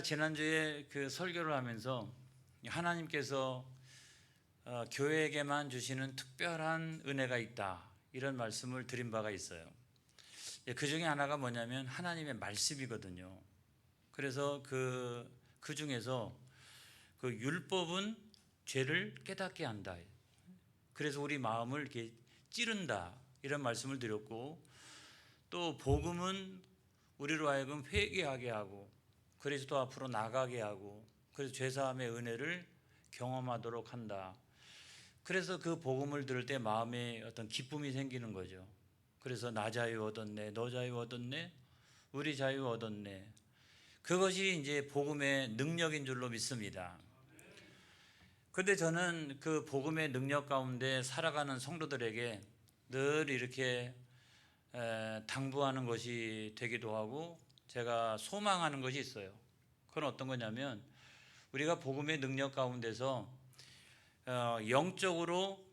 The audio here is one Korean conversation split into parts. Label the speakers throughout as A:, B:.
A: 지난주에 그 설교를 하면서 하나님께서 교회에게만 주시는 특별한 은혜가 있다, 이런 말씀을 드린 바가 있어요. 그 중에 하나가 뭐냐면 하나님의 말씀이거든요. 그래서 그 중에서 그 율법은 죄를 깨닫게 한다, 그래서 우리 마음을 이렇게 찌른다, 이런 말씀을 드렸고, 또 복음은 우리로 하여금 회개하게 하고 그리스도 앞으로 나가게 하고, 그래서 죄사함의 은혜를 경험하도록 한다. 그래서 그 복음을 들을 때 마음에 어떤 기쁨이 생기는 거죠. 그래서 나 자유 얻었네, 너 자유 얻었네, 우리 자유 얻었네. 그것이 이제 복음의 능력인 줄로 믿습니다. 그런데 저는 그 복음의 능력 가운데 살아가는 성도들에게 늘 이렇게 당부하는 것이 되기도 하고, 제가 소망하는 것이 있어요. 그건 어떤 거냐면, 우리가 복음의 능력 가운데서 영적으로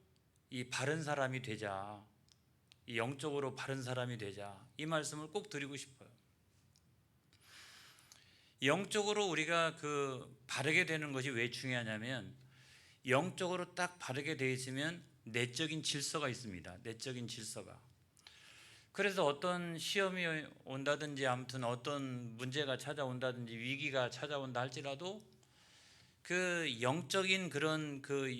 A: 이 바른 사람이 되자, 이 영적으로 바른 사람이 되자, 이 말씀을 꼭 드리고 싶어요. 영적으로 우리가 바르게 되는 것이 왜 중요하냐면, 영적으로 딱 바르게 되어 있으면 내적인 질서가 있습니다. 내적인 질서가. 그래서 어떤 시험이 온다든지, 아무튼 어떤 문제가 찾아온다든지 위기가 찾아온다 할지라도 그 영적인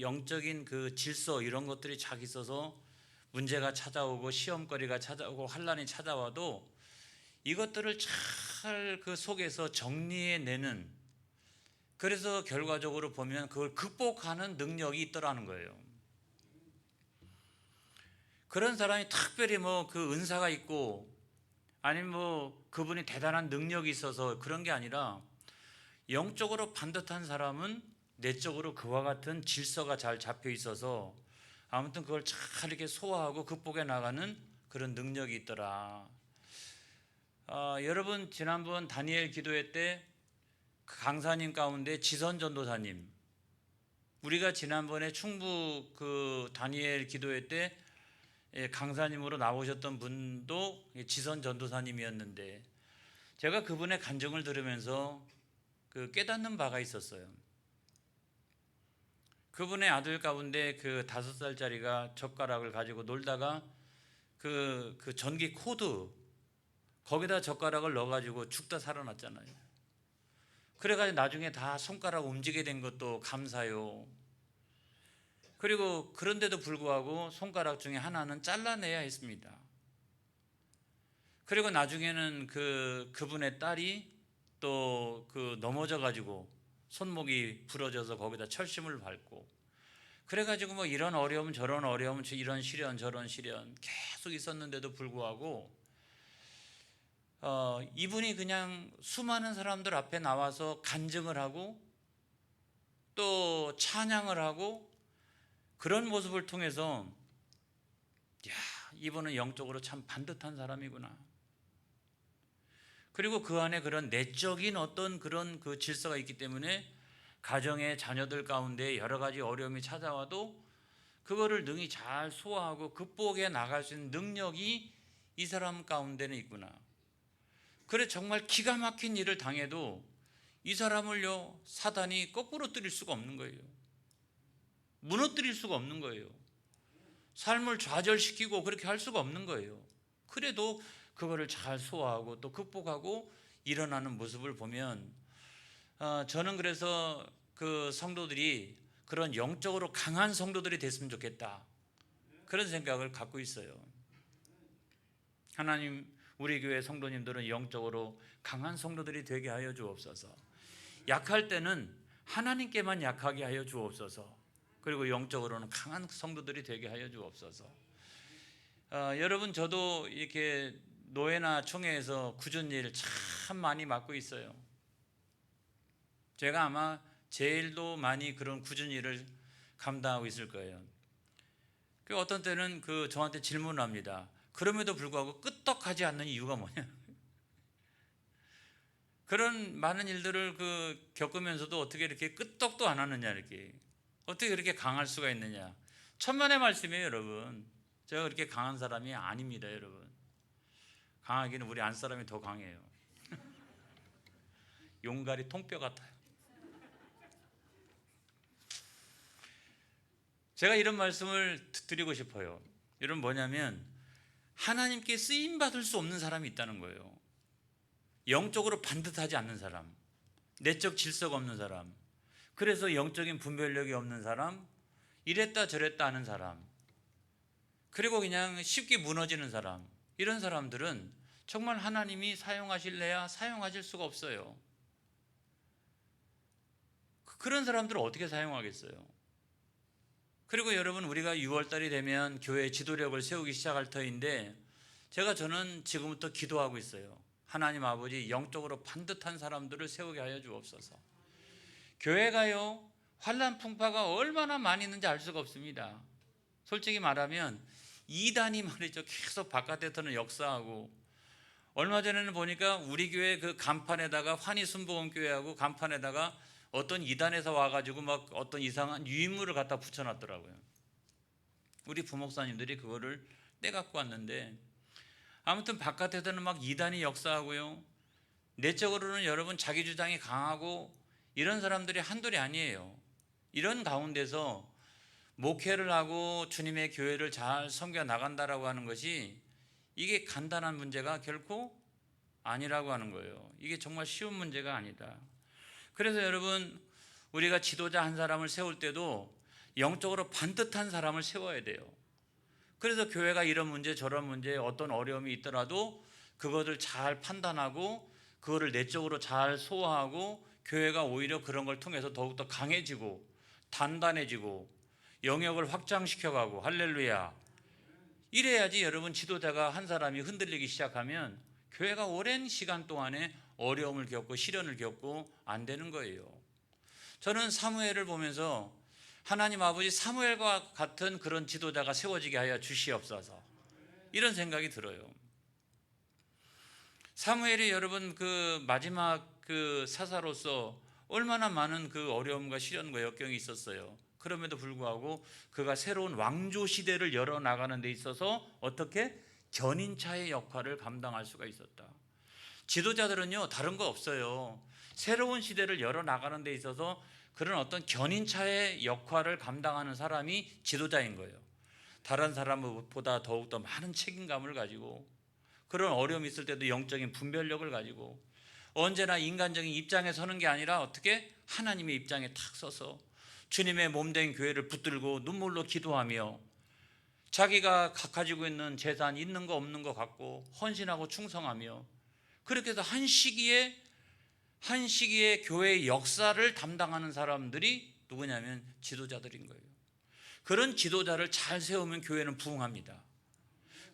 A: 영적인 질서, 이런 것들이 잘 있어서 문제가 찾아오고 시험거리가 찾아오고 환난이 찾아와도 이것들을 잘 그 속에서 정리해내는, 그래서 결과적으로 보면 그걸 극복하는 능력이 있더라는 거예요. 그런 사람이 특별히 그 은사가 있고, 아니면 그분이 대단한 능력이 있어서 그런 게 아니라, 영적으로 반듯한 사람은 내적으로 그와 같은 질서가 잘 잡혀 있어서 아무튼 그걸 잘 이렇게 소화하고 극복해 나가는 그런 능력이 있더라. 여러분, 지난번 다니엘 기도회 때 강사님 가운데 지선 전도사님, 우리가 지난번에 충북 다니엘 기도회 때 강사님으로 나오셨던 분도 지선 전도사님이었는데, 제가 그분의 간증을 들으면서 깨닫는 바가 있었어요. 그분의 아들 가운데 5살짜리가 젓가락을 가지고 놀다가 그 전기 코드 거기다 젓가락을 넣어가지고 죽다 살아났잖아요. 그래가지고 나중에 다 손가락 움직이게 된 것도 감사요. 그리고 그런데도 불구하고 손가락 중에 하나는 잘라내야 했습니다. 그리고 나중에는 그분의 딸이 또 넘어져 가지고 손목이 부러져서 거기다 철심을 밟고, 그래가지고 이런 어려움 저런 어려움, 이런 시련 저런 시련 계속 있었는데도 불구하고 이분이 그냥 수많은 사람들 앞에 나와서 간증을 하고 또 찬양을 하고, 그런 모습을 통해서 야, 이분은 영적으로 참 반듯한 사람이구나. 그리고 그 안에 그런 내적인 어떤 그런 질서가 있기 때문에 가정의 자녀들 가운데 여러 가지 어려움이 찾아와도 그거를 능히 잘 소화하고 극복해 나갈 수 있는 능력이 이 사람 가운데는 있구나. 그래, 정말 기가 막힌 일을 당해도 이 사람을요, 사단이 거꾸로 때릴 수가 없는 거예요. 무너뜨릴 수가 없는 거예요. 삶을 좌절시키고 그렇게 할 수가 없는 거예요. 그래도 그거를 잘 소화하고 또 극복하고 일어나는 모습을 보면, 저는 그래서 성도들이 그런 영적으로 강한 성도들이 됐으면 좋겠다, 그런 생각을 갖고 있어요. 하나님, 우리 교회 성도님들은 영적으로 강한 성도들이 되게 하여 주옵소서. 약할 때는 하나님께만 약하게 하여 주옵소서. 그리고 영적으로는 강한 성도들이 되게 하여 주옵소서. 여러분, 저도 이렇게 노회나 총회에서 굳은 일 참 많이 맡고 있어요. 제가 아마 제일도 많이 그런 굳은 일을 감당하고 있을 거예요. 어떤 때는 저한테 질문을 합니다. 그럼에도 불구하고 끄떡하지 않는 이유가 뭐냐? 그런 많은 일들을 겪으면서도 어떻게 이렇게 끄떡도 안 하느냐, 이렇게 어떻게 그렇게 강할 수가 있느냐? 천만의 말씀이에요, 여러분. 제가 그렇게 강한 사람이 아닙니다, 여러분. 강하기는 우리 안 사람이 더 강해요. 용가리 통뼈 같아요. 제가 이런 말씀을 드리고 싶어요. 이런 뭐냐면 하나님께 쓰임 받을 수 없는 사람이 있다는 거예요. 영적으로 반듯하지 않는 사람, 내적 질서가 없는 사람, 그래서 영적인 분별력이 없는 사람, 이랬다 저랬다 하는 사람, 그리고 그냥 쉽게 무너지는 사람, 이런 사람들은 정말 하나님이 사용하실래야 사용하실 수가 없어요. 그런 사람들을 어떻게 사용하겠어요? 그리고 여러분, 우리가 6월달이 되면 교회 지도력을 세우기 시작할 터인데 저는 지금부터 기도하고 있어요. 하나님 아버지, 영적으로 반듯한 사람들을 세우게 하여 주옵소서. 교회가요, 환난 풍파가 얼마나 많이 있는지 알 수가 없습니다. 솔직히 말하면 이단이 말이죠, 계속 바깥에서는 역사하고, 얼마 전에는 보니까 우리 교회 그 간판에다가 환희순복음교회하고 간판에다가 어떤 이단에서 와가지고 막 어떤 이상한 유인물을 갖다 붙여놨더라고요. 우리 부목사님들이 그거를 떼갖고 왔는데, 아무튼 바깥에서는 막 이단이 역사하고요, 내적으로는 여러분 자기 주장이 강하고 이런 사람들이 한둘이 아니에요. 이런 가운데서 목회를 하고 주님의 교회를 잘 섬겨 나간다라고 하는 것이 이게 간단한 문제가 결코 아니라고 하는 거예요. 이게 정말 쉬운 문제가 아니다. 그래서 여러분, 우리가 지도자 한 사람을 세울 때도 영적으로 반듯한 사람을 세워야 돼요. 그래서 교회가 이런 문제 저런 문제에 어떤 어려움이 있더라도 그것을 잘 판단하고 그거를 내적으로 잘 소화하고, 교회가 오히려 그런 걸 통해서 더욱더 강해지고 단단해지고 영역을 확장시켜가고, 할렐루야, 이래야지 여러분, 지도자가 한 사람이 흔들리기 시작하면 교회가 오랜 시간 동안에 어려움을 겪고 시련을 겪고 안 되는 거예요. 저는 사무엘을 보면서 하나님 아버지, 사무엘과 같은 그런 지도자가 세워지게 하여 주시옵소서, 이런 생각이 들어요. 사무엘이 여러분 그 마지막 그 사사로서 얼마나 많은 그 어려움과 시련과 역경이 있었어요. 그럼에도 불구하고 그가 새로운 왕조 시대를 열어나가는 데 있어서 어떻게 견인차의 역할을 감당할 수가 있었다. 지도자들은요, 다른 거 없어요. 새로운 시대를 열어나가는 데 있어서 그런 어떤 견인차의 역할을 감당하는 사람이 지도자인 거예요. 다른 사람보다 더욱더 많은 책임감을 가지고, 그런 어려움이 있을 때도 영적인 분별력을 가지고, 언제나 인간적인 입장에 서는 게 아니라 어떻게 하나님의 입장에 탁 서서 주님의 몸된 교회를 붙들고 눈물로 기도하며, 자기가 가지고 있는 재산 있는 거 없는 거 갖고 헌신하고 충성하며, 그렇게 해서 한 시기에 교회의 역사를 담당하는 사람들이 누구냐면 지도자들인 거예요. 그런 지도자를 잘 세우면 교회는 부흥합니다.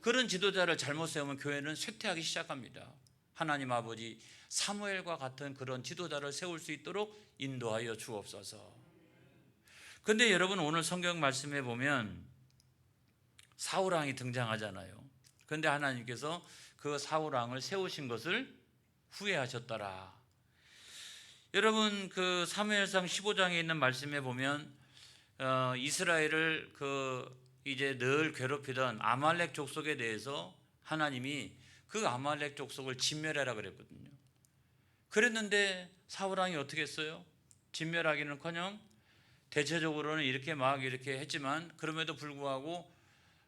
A: 그런 지도자를 잘못 세우면 교회는 쇠퇴하기 시작합니다. 하나님 아버지, 사무엘과 같은 그런 지도자를 세울 수 있도록 인도하여 주옵소서. 그런데 여러분, 오늘 성경 말씀에 보면 사울왕이 등장하잖아요. 그런데 하나님께서 그 사울왕을 세우신 것을 후회하셨더라. 여러분, 그 사무엘상 15장에 있는 말씀에 보면 이스라엘을 이제 늘 괴롭히던 아말렉 족속에 대해서 하나님이 그 아말렉 족속을 진멸하라 그랬거든요. 그랬는데 사울왕이 어떻게 했어요? 진멸하기는커녕 대체적으로는 이렇게 했지만, 그럼에도 불구하고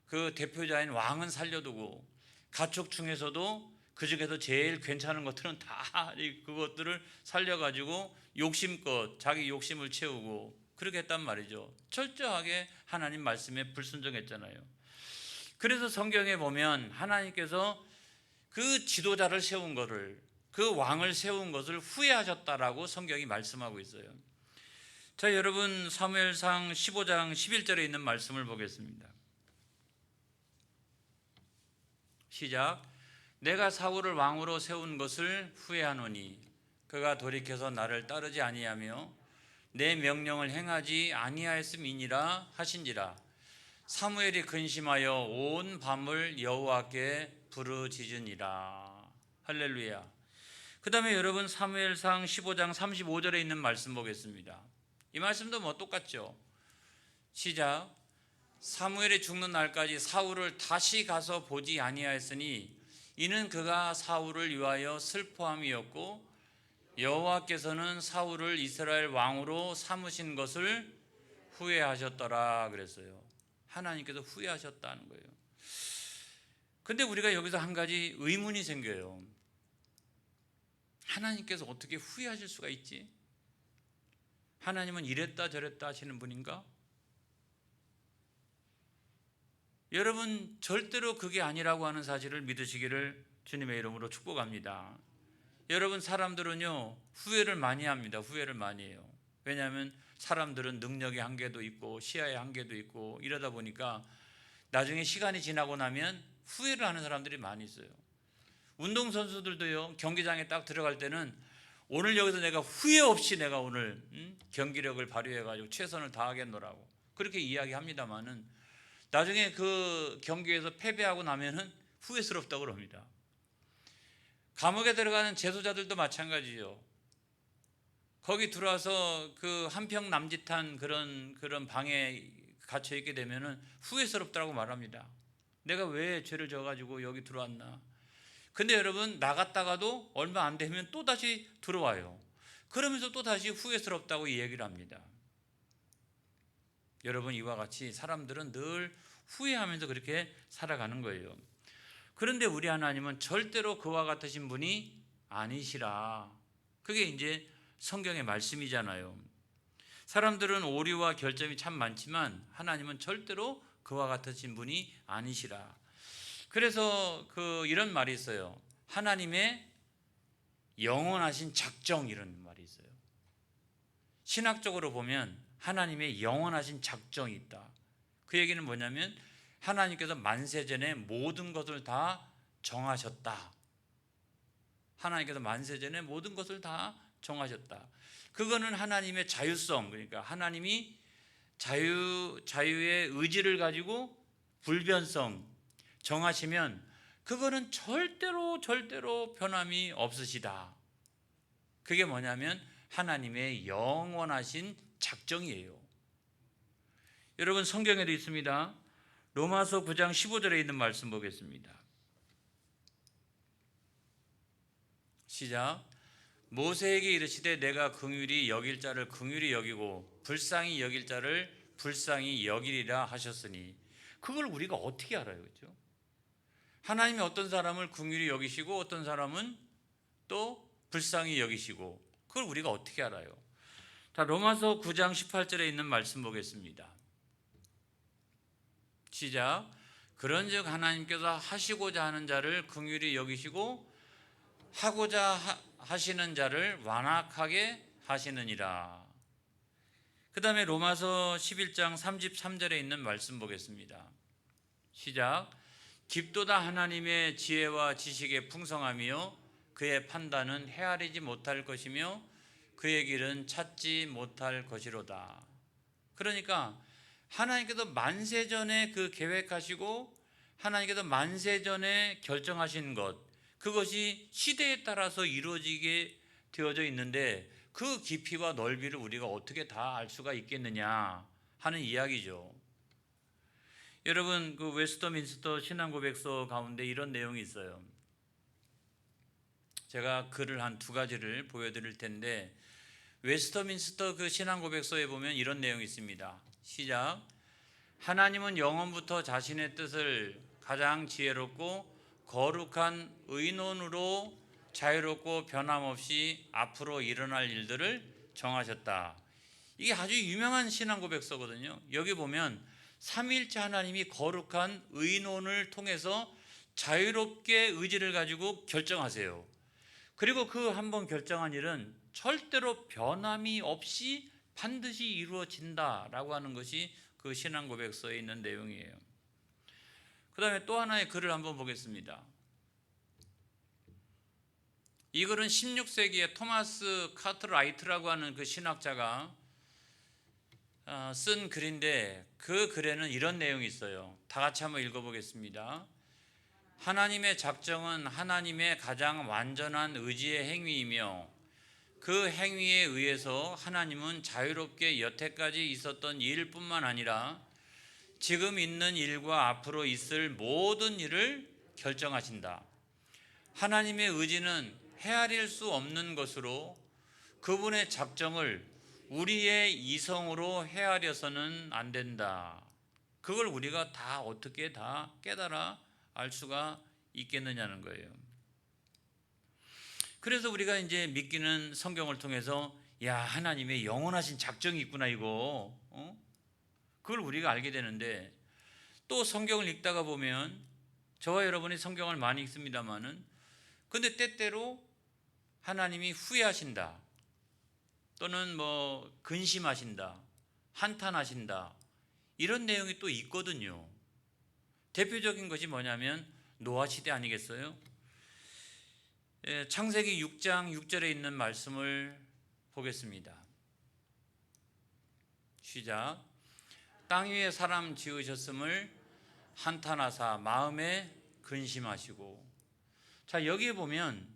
A: 그 대표자인 왕은 살려두고 가축 중에서도 그 중에서 제일 괜찮은 것들은 다 그것들을 살려가지고 욕심껏 자기 욕심을 채우고 그렇게 했단 말이죠. 철저하게 하나님 말씀에 불순종했잖아요. 그래서 성경에 보면 하나님께서 그 지도자를 세운 것을, 그 왕을 세운 것을 후회하셨다라고 성경이 말씀하고 있어요. 자, 여러분, 사무엘상 15장 11절에 있는 말씀을 보겠습니다. 시작. 내가 사울을 왕으로 세운 것을 후회하노니 그가 돌이켜서 나를 따르지 아니하며 내 명령을 행하지 아니하였음이니라 하신지라. 사무엘이 근심하여 온 밤을 여호와께 부르짖으니라. 할렐루야. 그 다음에 여러분, 사무엘상 15장 35절에 있는 말씀 보겠습니다. 이 말씀도 똑같죠. 시작. 사무엘이 죽는 날까지 사울을 다시 가서 보지 아니하였으니 이는 그가 사울을 위하여 슬퍼함이었고 여호와께서는 사울을 이스라엘 왕으로 삼으신 것을 후회하셨더라 그랬어요. 하나님께서 후회하셨다는 거예요. 근데 우리가 여기서 한 가지 의문이 생겨요. 하나님께서 어떻게 후회하실 수가 있지? 하나님은 이랬다 저랬다 하시는 분인가? 여러분, 절대로 그게 아니라고 하는 사실을 믿으시기를 주님의 이름으로 축복합니다. 여러분, 사람들은요 후회를 많이 합니다. 후회를 많이 해요. 왜냐하면 사람들은 능력의 한계도 있고 시야의 한계도 있고 이러다 보니까 나중에 시간이 지나고 나면 후회를 하는 사람들이 많이 있어요. 운동선수들도요, 경기장에 딱 들어갈 때는 오늘 여기서 내가 후회 없이 내가 오늘 경기력을 발휘해가지고 최선을 다하겠노라고 그렇게 이야기합니다만은 나중에 그 경기에서 패배하고 나면은 후회스럽다고 합니다. 감옥에 들어가는 재소자들도 마찬가지죠. 거기 들어와서 그 한평 남짓한 그런 방에 갇혀 있게 되면은 후회스럽다고 말합니다. 내가 왜 죄를 져가지고 여기 들어왔나? 근데 여러분, 나갔다가도 얼마 안 되면 또 다시 들어와요. 그러면서 또 다시 후회스럽다고 이 얘기를 합니다. 여러분, 이와 같이 사람들은 늘 후회하면서 그렇게 살아가는 거예요. 그런데 우리 하나님은 절대로 그와 같으신 분이 아니시라. 그게 이제 성경의 말씀이잖아요. 사람들은 오류와 결점이 참 많지만 하나님은 절대로 그와 같으신 분이 아니시라. 그래서 이런 말이 있어요. 하나님의 영원하신 작정, 이런 말이 있어요. 신학적으로 보면 하나님의 영원하신 작정이 있다. 그 얘기는 뭐냐면 하나님께서 만세전에 모든 것을 다 정하셨다. 하나님께서 만세전에 모든 것을 다 정하셨다. 그거는 하나님의 자유성, 그러니까 하나님이 자유의 의지를 가지고 불변성 정하시면 그거는 절대로 변함이 없으시다. 그게 뭐냐면 하나님의 영원하신 작정이에요. 여러분, 성경에도 있습니다. 로마서 9장 15절에 있는 말씀 보겠습니다. 시작. 모세에게 이르시되 내가 긍휼히 여길 자를 긍휼히 여기고 불쌍히 여길 자를 불쌍히 여기리라 하셨으니, 그걸 우리가 어떻게 알아요? 그렇죠? 하나님이 어떤 사람을 긍휼히 여기시고 어떤 사람은 또 불쌍히 여기시고, 그걸 우리가 어떻게 알아요? 자, 로마서 9장 18절에 있는 말씀 보겠습니다. 시작. 그런즉 하나님께서 하시고자 하는 자를 긍휼히 여기시고 하고자 하시는 자를 완악하게 하시느니라. 그 다음에 로마서 11장 33절에 있는 말씀 보겠습니다. 시작. 깊도다 하나님의 지혜와 지식의 풍성함이요 그의 판단은 헤아리지 못할 것이며 그의 길은 찾지 못할 것이로다. 그러니까 하나님께서 만세전에 그 계획하시고 하나님께서 만세전에 결정하신 것, 그것이 시대에 따라서 이루어지게 되어져 있는데 그 깊이와 넓이를 우리가 어떻게 다 알 수가 있겠느냐 하는 이야기죠. 여러분, 그 웨스터민스터 신앙고백서 가운데 이런 내용이 있어요. 제가 글을 한 두 가지를 보여드릴 텐데, 웨스터민스터 그 신앙고백서에 보면 이런 내용이 있습니다. 시작. 하나님은 영원부터 자신의 뜻을 가장 지혜롭고 거룩한 의논으로 자유롭고 변함없이 앞으로 일어날 일들을 정하셨다. 이게 아주 유명한 신앙고백서거든요. 여기 보면 삼위일체 하나님이 거룩한 의논을 통해서 자유롭게 의지를 가지고 결정하세요. 그리고 그 한번 결정한 일은 절대로 변함이 없이 반드시 이루어진다라고 하는 것이 그 신앙고백서에 있는 내용이에요. 그 다음에 또 하나의 글을 한번 보겠습니다. 이 글은 16세기에 토마스 카트라이트라고 하는 그 신학자가 쓴 글인데, 그 글에는 이런 내용이 있어요. 다 같이 한번 읽어보겠습니다. 하나님의 작정은 하나님의 가장 완전한 의지의 행위이며 그 행위에 의해서 하나님은 자유롭게 여태까지 있었던 일뿐만 아니라 지금 있는 일과 앞으로 있을 모든 일을 결정하신다. 하나님의 의지는 헤아릴 수 없는 것으로 그분의 작정을 우리의 이성으로 헤아려서는 안 된다. 그걸 우리가 다 어떻게 다 깨달아 알 수가 있겠느냐는 거예요. 그래서 우리가 이제 믿기는 성경을 통해서 야, 하나님의 영원하신 작정이 있구나 이거. 그걸 우리가 알게 되는데, 또 성경을 읽다가 보면 저와 여러분이 성경을 많이 읽습니다마는 근데 때때로 하나님이 후회하신다, 또는 뭐 근심하신다, 한탄하신다, 이런 내용이 또 있거든요. 대표적인 것이 뭐냐면 노아 시대 아니겠어요? 창세기 6장 6절에 있는 말씀을 보겠습니다. 시작. 땅 위에 사람 지으셨음을 한탄하사 마음에 근심하시고. 자, 여기에 보면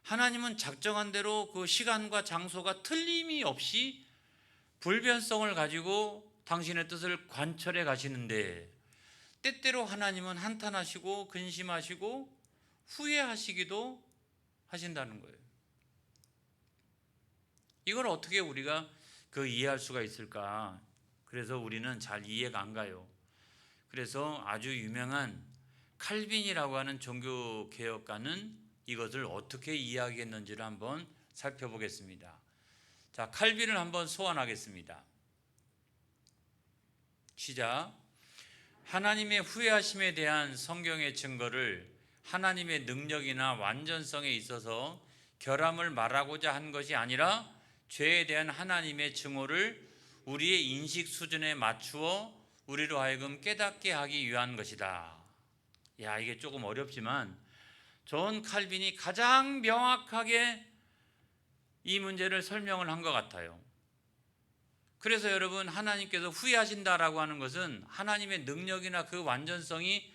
A: 하나님은 작정한 대로 그 시간과 장소가 틀림이 없이 불변성을 가지고 당신의 뜻을 관철해 가시는데, 때때로 하나님은 한탄하시고 근심하시고 후회하시기도 하신다는 거예요. 이걸 어떻게 우리가 이해할 수가 있을까? 그래서 우리는 잘 이해가 안 가요. 그래서 아주 유명한 칼빈이라고 하는 종교개혁가는 이것을 어떻게 이야기했는지를 한번 살펴보겠습니다. 자, 칼빈을 한번 소환하겠습니다. 시작. 하나님의 후회하심에 대한 성경의 증거를 하나님의 능력이나 완전성에 있어서 결함을 말하고자 한 것이 아니라 죄에 대한 하나님의 증오를 우리의 인식 수준에 맞추어 우리로 하여금 깨닫게 하기 위한 것이다. 야, 이게 조금 어렵지만 존 칼빈이 가장 명확하게 이 문제를 설명을 한 것 같아요. 그래서 여러분, 하나님께서 후회하신다라고 하는 것은 하나님의 능력이나 그 완전성이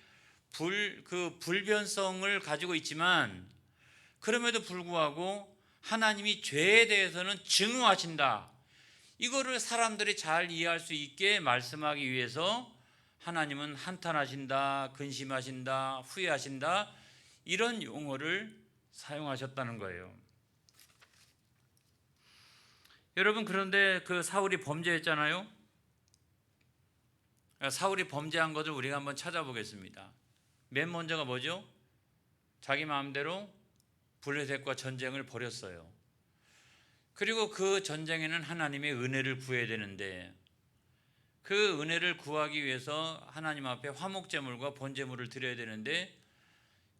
A: 불변성을 가지고 있지만, 그럼에도 불구하고 하나님이 죄에 대해서는 증오하신다. 이거를 사람들이 잘 이해할 수 있게 말씀하기 위해서 하나님은 한탄하신다, 근심하신다, 후회하신다, 이런 용어를 사용하셨다는 거예요. 여러분, 그런데 그 사울이 범죄했잖아요. 사울이 범죄한 것을 우리가 한번 찾아보겠습니다. 맨 먼저가 뭐죠? 자기 마음대로 블레셋과 전쟁을 벌였어요. 그리고 그 전쟁에는 하나님의 은혜를 구해야 되는데, 그 은혜를 구하기 위해서 하나님 앞에 화목제물과 번제물을 드려야 되는데,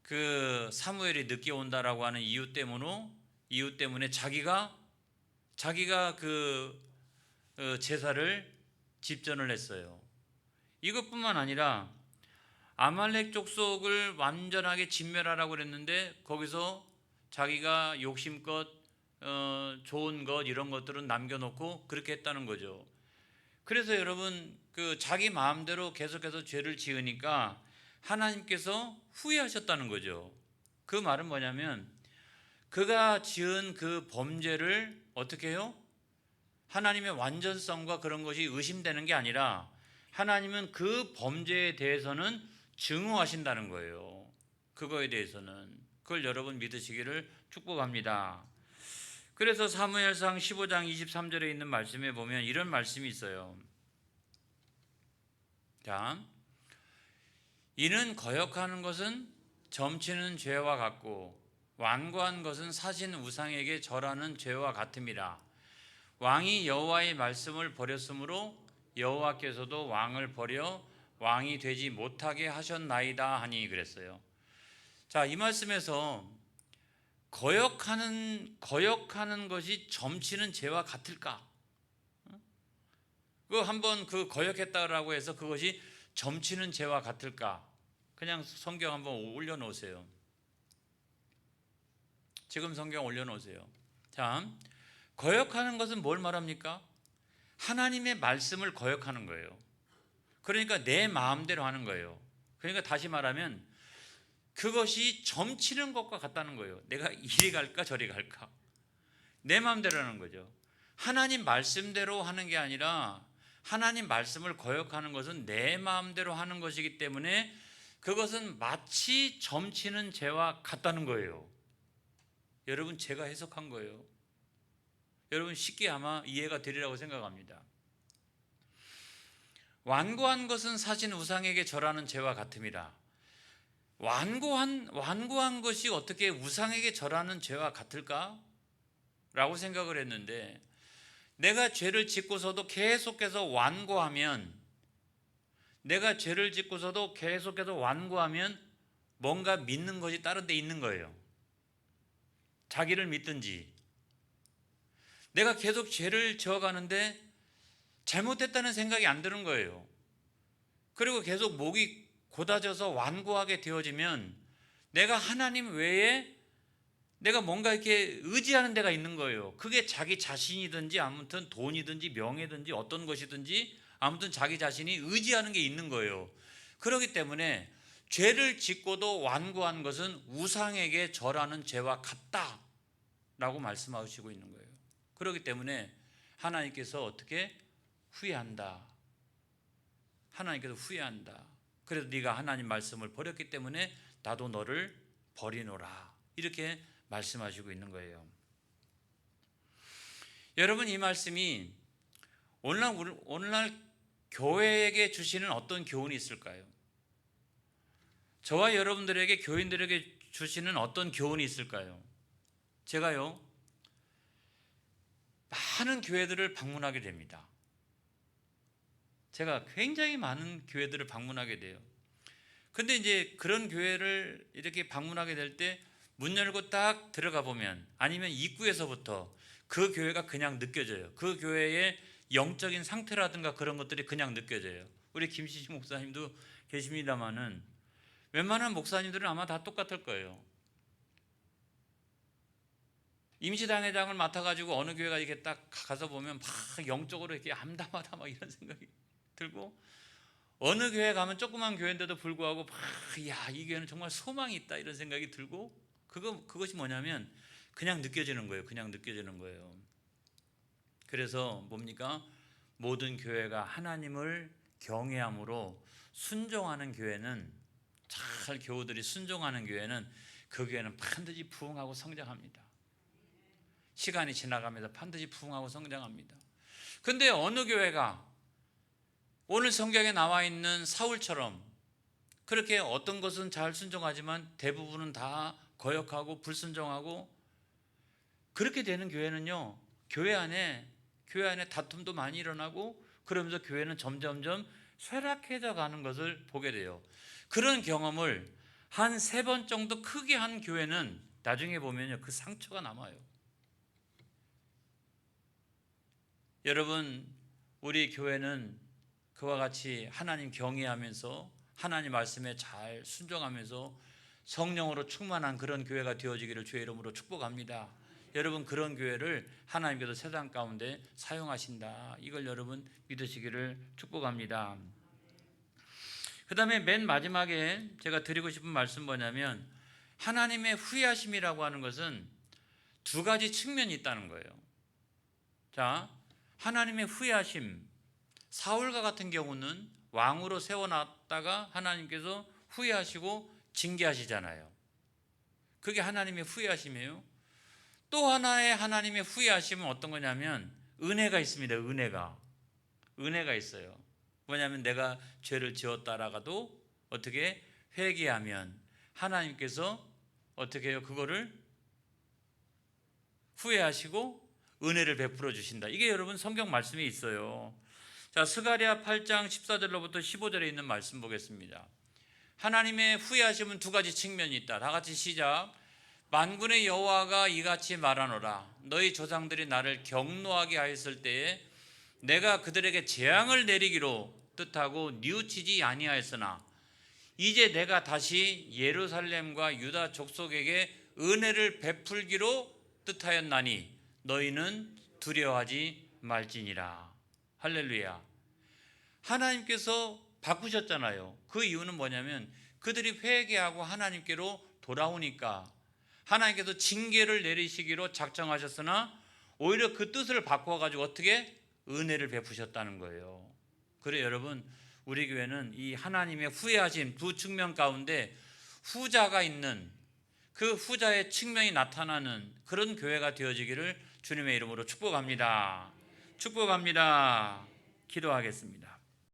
A: 그 사무엘이 늦게 온다라고 하는 이유 때문에 자기가 그 제사를 집전을 했어요. 이것뿐만 아니라 아말렉 족속을 완전하게 진멸하라고 그랬는데, 거기서 자기가 욕심껏 좋은 것 이런 것들은 남겨놓고 그렇게 했다는 거죠. 그래서 여러분, 자기 마음대로 계속해서 죄를 지으니까 하나님께서 후회하셨다는 거죠. 그 말은 뭐냐면, 그가 지은 그 범죄를 어떻게 해요? 하나님의 완전성과 그런 것이 의심되는 게 아니라 하나님은 그 범죄에 대해서는 증오하신다는 거예요. 그거에 대해서는. 그걸 여러분 믿으시기를 축복합니다. 그래서 사무엘상 15장 23절에 있는 말씀에 보면 이런 말씀이 있어요. 자, 이는 거역하는 것은 점치는 죄와 같고 완고한 것은 사신 우상에게 절하는 죄와 같음이라. 왕이 여호와의 말씀을 버렸으므로 여호와께서도 왕을 버려 왕이 되지 못하게 하셨나이다 하니 그랬어요. 자, 이 말씀에서 거역하는 것이 점치는 죄와 같을까? 한번 거역했다라고 해서 그것이 점치는 죄와 같을까? 그냥 성경 한번 올려놓으세요. 지금 성경 올려놓으세요. 자, 거역하는 것은 뭘 말합니까? 하나님의 말씀을 거역하는 거예요. 그러니까 내 마음대로 하는 거예요. 그러니까 다시 말하면 그것이 점치는 것과 같다는 거예요. 내가 이리 갈까 저리 갈까, 내 마음대로 하는 거죠. 하나님 말씀대로 하는 게 아니라 하나님 말씀을 거역하는 것은 내 마음대로 하는 것이기 때문에 그것은 마치 점치는 죄와 같다는 거예요. 여러분, 제가 해석한 거예요. 여러분 쉽게 아마 이해가 되리라고 생각합니다. 완고한 것은 사신 우상에게 절하는 죄와 같음이라. 완고한 것이 어떻게 우상에게 절하는 죄와 같을까? 라고 생각을 했는데, 내가 죄를 짓고서도 계속해서 완고하면 뭔가 믿는 것이 다른 데 있는 거예요. 자기를 믿든지. 내가 계속 죄를 지어가는데 잘못했다는 생각이 안 드는 거예요. 그리고 계속 목이 고다져서 완고하게 되어지면 내가 하나님 외에 내가 뭔가 이렇게 의지하는 데가 있는 거예요. 그게 자기 자신이든지 아무튼 돈이든지 명예든지 어떤 것이든지 아무튼 자기 자신이 의지하는 게 있는 거예요. 그렇기 때문에 죄를 짓고도 완고한 것은 우상에게 절하는 죄와 같다라고 말씀하시고 있는 거예요. 그렇기 때문에 하나님께서 어떻게 후회한다. 하나님께서 후회한다. 그래도 네가 하나님 말씀을 버렸기 때문에 나도 너를 버리노라. 이렇게 말씀하시고 있는 거예요. 여러분, 이 말씀이 오늘날 교회에게 주시는 어떤 교훈이 있을까요? 저와 여러분들에게, 교인들에게 주시는 어떤 교훈이 있을까요? 제가요, 많은 교회들을 방문하게 됩니다. 제가 굉장히 많은 교회들을 방문하게 돼요. 근데 이제 그런 교회를 이렇게 방문하게 될 때 문 열고 딱 들어가 보면, 아니면 입구에서부터 그 교회가 그냥 느껴져요. 그 교회의 영적인 상태라든가 그런 것들이 그냥 느껴져요. 우리 김시식 목사님도 계십니다마는 웬만한 목사님들은 아마 다 똑같을 거예요. 임시당회장을 맡아가지고 어느 교회가 이렇게 딱 가서 보면 막 영적으로 이렇게 암담하다 막 이런 생각이 들고, 어느 교회 가면 조그만 교회인데도 불구하고 이 교회는 정말 소망이 있다 이런 생각이 들고, 그것이 뭐냐면 그냥 느껴지는 거예요. 그냥 느껴지는 거예요. 그래서 뭡니까? 모든 교회가 하나님을 경외함으로 순종하는 교회는, 잘 교우들이 순종하는 교회는 그 교회는 반드시 부흥하고 성장합니다. 시간이 지나가면서 반드시 부흥하고 성장합니다. 근데 어느 교회가 오늘 성경에 나와 있는 사울처럼 그렇게 어떤 것은 잘 순종하지만 대부분은 다 거역하고 불순종하고 그렇게 되는 교회는요, 교회 안에 다툼도 많이 일어나고 그러면서 교회는 점점점 쇠락해져 가는 것을 보게 돼요. 그런 경험을 한 3번 정도 크게 한 교회는 나중에 보면요, 그 상처가 남아요. 여러분, 우리 교회는 그와 같이 하나님 경외하면서 하나님 말씀에 잘 순종하면서 성령으로 충만한 그런 교회가 되어지기를 주의 이름으로 축복합니다. 여러분, 그런 교회를 하나님께서 세상 가운데 사용하신다. 이걸 여러분 믿으시기를 축복합니다. 그 다음에 맨 마지막에 제가 드리고 싶은 말씀 뭐냐면, 하나님의 후회하심이라고 하는 것은 2가지 측면이 있다는 거예요. 자, 하나님의 후회하심, 사울과 같은 경우는 왕으로 세워놨다가 하나님께서 후회하시고 징계하시잖아요. 그게 하나님의 후회하심이에요. 또 하나의 하나님의 후회하심은 어떤 거냐면 은혜가 있습니다. 은혜가 있어요. 뭐냐면 내가 죄를 지었다라가도 어떻게 회개하면 하나님께서 어떻게 해요? 그거를 후회하시고 은혜를 베풀어 주신다. 이게 여러분 성경 말씀이 있어요. 자, 스가랴 8장 14절로부터 15절에 있는 말씀 보겠습니다. 하나님의 후회하심은 2가지 측면이 있다. 다 같이 시작. 만군의 여호와가 이같이 말하노라. 너희 조상들이 나를 경노하게 하였을 때에 내가 그들에게 재앙을 내리기로 뜻하고 뉘우치지 아니하였으나 이제 내가 다시 예루살렘과 유다 족속에게 은혜를 베풀기로 뜻하였나니 너희는 두려워하지 말지니라. 할렐루야. 하나님께서 바꾸셨잖아요. 그 이유는 뭐냐면 그들이 회개하고 하나님께로 돌아오니까 하나님께서 징계를 내리시기로 작정하셨으나 오히려 그 뜻을 바꿔가지고 어떻게 은혜를 베푸셨다는 거예요. 그래 여러분, 우리 교회는 이 하나님의 후회하심 2 측면 가운데 후자가 있는, 그 후자의 측면이 나타나는 그런 교회가 되어지기를 주님의 이름으로 축복합니다. 축복합니다. 기도하겠습니다.